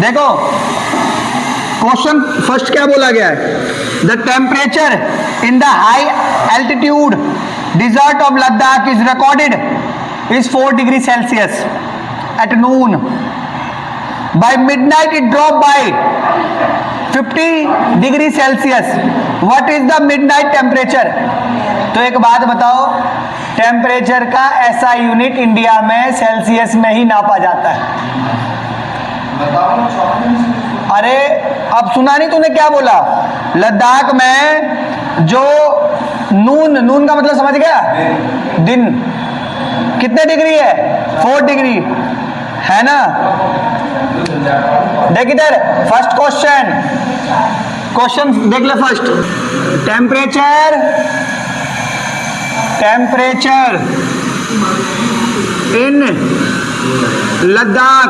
देखो question first क्या बोला गया है, the temperature in the high altitude desert of Ladakh is recorded is 4 degree Celsius at noon, by midnight it drop by 50 degree Celsius, what is the midnight temperature. तो एक बात बताओ, temperature का ऐसा यूनिट इंडिया में सेल्सियस में ही नापा जाता है। अरे अब सुना नहीं तूने क्या बोला, लद्दाख में जो नून का मतलब समझ गया, दिन कितने डिग्री है, 4 डिग्री है ना। देख इधर फर्स्ट क्वेश्चन देख ले first, temperature in Ladakh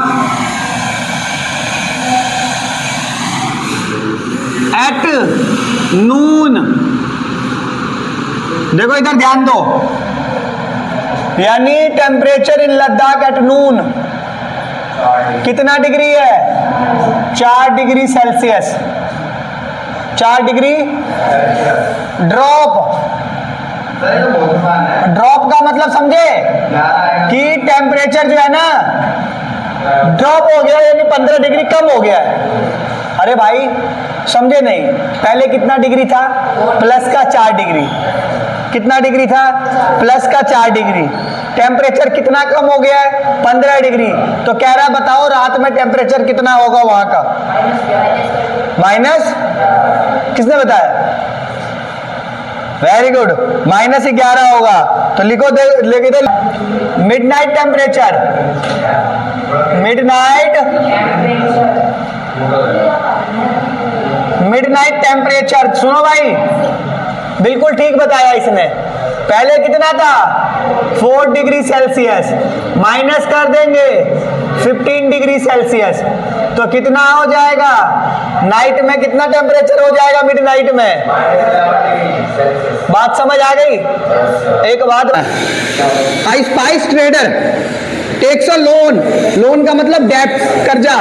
at noon. देखो इधर ध्यान दो, यानी temperature in Ladakh at noon कितना डिग्री है, 4 डिग्री सेल्सियस, 4 डिग्री। ड्रॉप का मतलब समझे कि टेम्परेचर जो है ना ड्रॉप हो गया, यानी 15 डिग्री कम हो गया है। अरे भाई समझे नहीं, पहले कितना डिग्री था, प्लस का 4 डिग्री, कितना डिग्री था, प्लस का 4 डिग्री, टेम्परेचर कितना कम हो गया है, 15 डिग्री। तो कह रहा बताओ रात में टेम्परेचर कितना होगा वहां का, माइनस, किसने बताया, वेरी गुड, -11 होगा। तो लिखो दे मिडनाइट टेम्परेचर, मिडनाइट टेम्परेचर। सुनो भाई, बिल्कुल ठीक बताया इसने, पहले कितना था 4 डिग्री सेल्सियस, माइनस कर देंगे 15 डिग्री सेल्सियस, तो कितना हो जाएगा, नाइट में कितना टेम्परेचर हो जाएगा मिडनाइट में। बात समझ आ गई। एक बात, spice trader takes a loan का मतलब डेब्ट, कर्जा,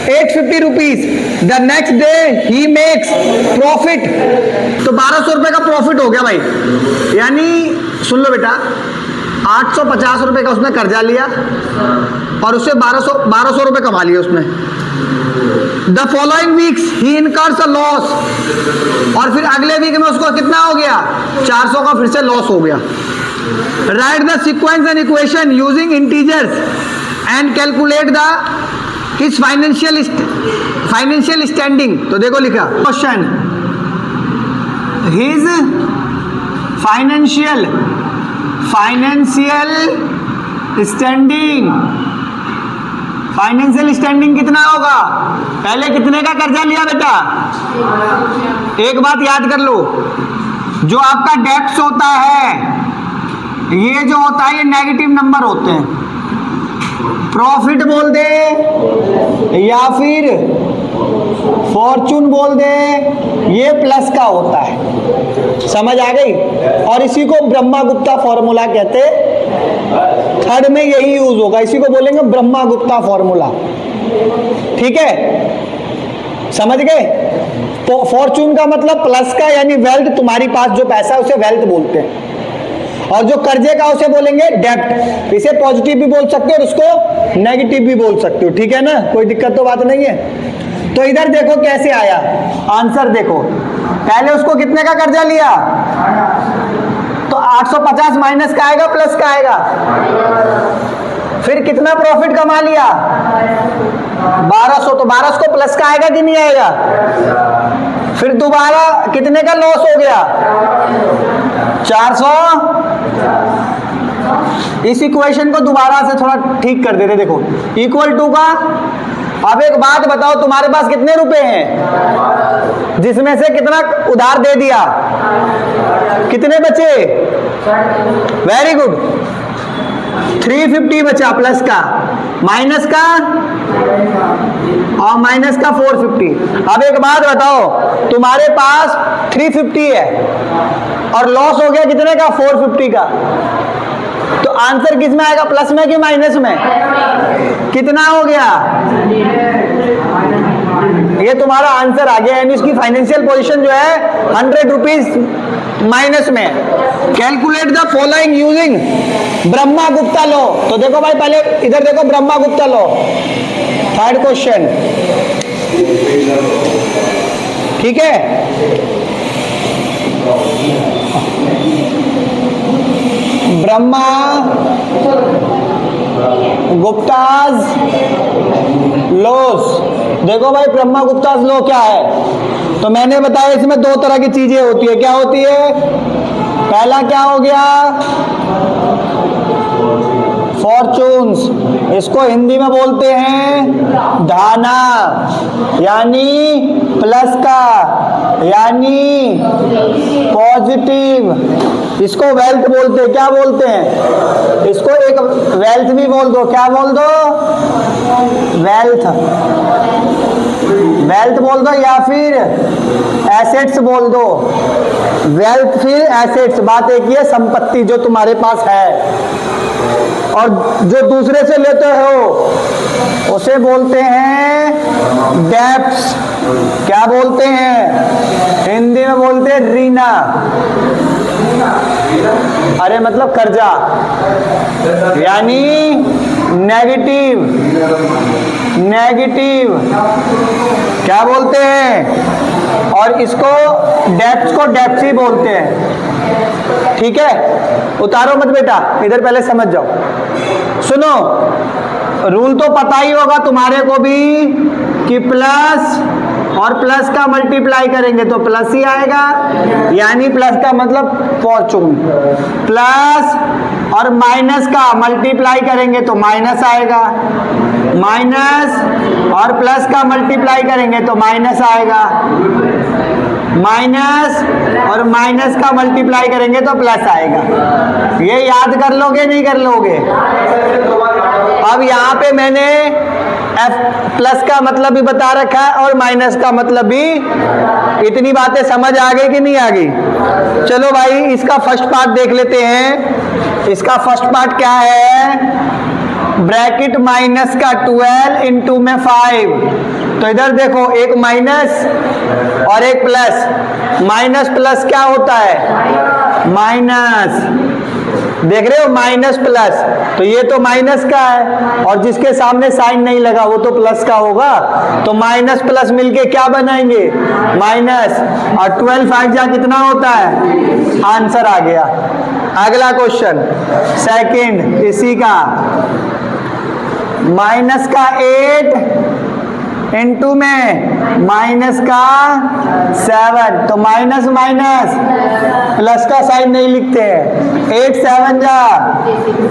850 रुपीज, द नेक्स्ट डे ही मेक्स प्रॉफिट। तो 1200 रुपए का प्रॉफिट हो गया भाई, यानी सुन लो बेटा, 850 रुपए का उसने कर्जा लिया और उससे 1200 रुपए कमा लिया उसने। The following weeks he incurs a loss, और फिर अगले वीक में उसको कितना हो गया, 400 का फिर से लॉस हो गया। Right the sequence and equation using integers and calculate the his financial standing. तो देखो लिखा क्वेश्चन, हिज फाइनेंशियल स्टैंडिंग कितना होगा, पहले कितने का कर्जा लिया बेटा। एक बात याद कर लो, जो आपका डेब्ट्स होता है, ये जो होता है ये नेगेटिव नंबर होते हैं, प्रॉफिट बोल दे या फिर फॉर्चून बोल दे, ये प्लस का होता है, समझ आ गई। और इसी को ब्रह्मा गुप्ता फॉर्मूला कहते, थर्ड में यही यूज होगा, इसी को बोलेंगे ब्रह्मा गुप्ता फॉर्मूला, ठीक है, समझ गए। तो फॉर्चून का मतलब प्लस का, यानी वेल्थ, तुम्हारी पास जो पैसा है उसे वेल्थ बोलते हैं, और जो कर्जे का उसे बोलेंगे डेब्ट। इसे पॉजिटिव भी बोल सकते हो और उसको नेगेटिव भी बोल सकते हो, ठीक है ना, कोई दिक्कत तो बात नहीं है। तो इधर देखो कैसे आया आंसर, देखो पहले उसको कितने का कर्जा लिया, तो 850 माइनस का आएगा प्लस का आएगा, फिर कितना प्रॉफिट कमा लिया 1200, तो 1200 को प्लस का आएगा कि नहीं आएगा, फिर दोबारा कितने का लॉस हो गया 400। इस इक्वेशन को दोबारा से थोड़ा ठीक कर देते, देखो इक्वल टू का। अब एक बात बताओ, तुम्हारे पास कितने रुपए हैं, जिसमें से कितना उधार दे दिया, कितने बचे, वेरी गुड, 350 बचा प्लस का, माइनस का, और माइनस का 450। अब एक बात बताओ, तुम्हारे पास 350 है और लॉस हो गया कितने का, 450 का, तो आंसर किस में आएगा, प्लस में कि माइनस में? कितना हो गया? ये तुम्हारा आंसर आ गया, यानी इसकी फाइनेंशियल पोजीशन जो है 100 रुपीज माइनस में। Calculate the following using Brahma Gupta law. तो देखो भाई, पहले इधर देखो, Brahma Gupta law, third question, ठीक है। ब्रह्मा गुप्ताज लॉस। देखो भाई, ब्रह्मा गुप्ताज लॉ क्या है? तो मैंने बताया इसमें दो तरह की चीजें होती है। क्या होती है? पहला क्या हो गया? फॉर्चून्स, इसको हिंदी में बोलते हैं धाना, यानी प्लस का, यानी पॉजिटिव। इसको वेल्थ बोलते हैं। क्या बोलते हैं? इसको एक वेल्थ भी बोल दो। क्या बोल दो? वेल्थ, वेल्थ बोल दो, या फिर एसेट्स बोल दो। वेल्थ फिर एसेट्स, बात एक ही है, संपत्ति जो तुम्हारे पास है। और जो दूसरे से लेते हो उसे बोलते हैं डेब्ट्स। क्या बोलते हैं? हिंदी में बोलते हैं रीना, अरे मतलब कर्जा, यानी नेगेटिव। नेगेटिव क्या बोलते हैं? और इसको डेब्ट्स को डेब्ट्स ही बोलते हैं, ठीक है। उतारो मत बेटा, इधर पहले समझ जाओ। सुनो, रूल तो पता ही होगा तुम्हारे को भी कि प्लस और प्लस का मल्टीप्लाई करेंगे तो प्लस ही आएगा, यानी प्लस का मतलब फॉर्चून। प्लस और माइनस का मल्टीप्लाई करेंगे तो माइनस आएगा, माइनस और प्लस का मल्टीप्लाई करेंगे तो माइनस आएगा, माइनस और माइनस का मल्टीप्लाई करेंगे तो प्लस आएगा। ये याद कर लोगे नहीं कर लोगे? अब यहाँ पे मैंने F प्लस का मतलब भी बता रखा है और माइनस का मतलब भी। इतनी बातें समझ आ गई कि नहीं आ गई? चलो भाई, इसका फर्स्ट पार्ट देख लेते हैं। इसका फर्स्ट पार्ट क्या है? ब्रैकेट माइनस का 12 इंटू में 5। तो इधर देखो, एक माइनस और एक प्लस। माइनस प्लस क्या होता है? माइनस, देख रहे हो, माइनस प्लस। तो ये तो माइनस का है और जिसके सामने साइन नहीं लगा वो तो प्लस का होगा। तो माइनस प्लस मिलके क्या बनाएंगे? माइनस। और 12 5 जा कितना होता है? आंसर आ गया। अगला क्वेश्चन सेकंड, इसी का माइनस का 8 इंटू में माइनस का 7। तो माइनस माइनस प्लस का साइन नहीं लिखते हैं। 8 7 जा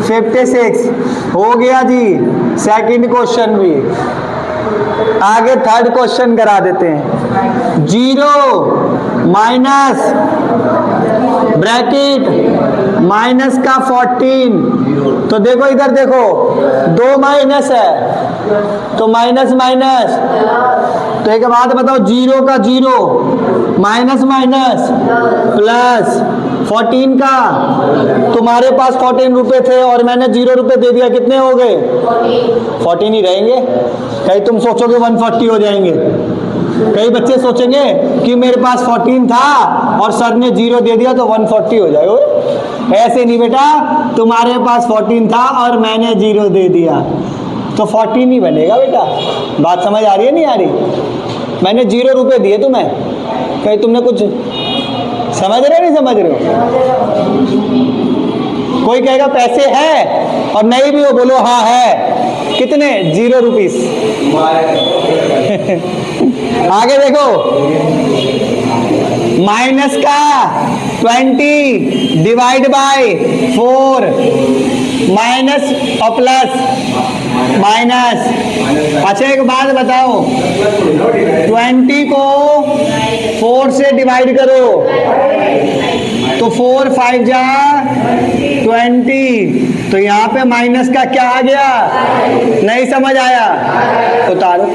56 हो गया जी। सेकंड क्वेश्चन भी। आगे थर्ड क्वेश्चन करा देते हैं। 0 माइनस ब्रैकेट माइनस का 14। तो देखो इधर देखो, 2 माइनस है तो माइनस माइनस। तो एक बात बताओ, 0 का 0 माइनस माइनस प्लस 14 का, तुम्हारे पास 14 रुपए थे और मैंने 0 रुपए दे दिया, कितने हो गए? 14 ही रहेंगे। कहीं तुम सोचोगे 140 हो जाएंगे? कई बच्चे सोचेंगे कि मेरे पास 14 था और सर ने 0 दे दिया तो 140 हो जाएगा। ऐसे नहीं बेटा, तुम्हारे पास 14 था और मैंने 0 दे दिया तो 14 ही बनेगा बेटा। बात समझ आ रही है नहीं आ रही? मैंने 0 रुपए दिए तुम्हें, कहीं तुमने कुछ समझ रहे हो नहीं समझ रहे हो? कोई कहेगा पैसे हैं और नहीं भी हो, बोलो हाँ है। कितने? 0 रुपीस। आगे देखो, माइनस का 20 डिवाइड बाय 4, माइनस और प्लस माइनस। अच्छा एक बात बताओ, 20 को 4 से डिवाइड करो तो 4 5 जा 20। तो यहाँ पे माइनस का क्या आ गया? नहीं समझ आया? उतारो।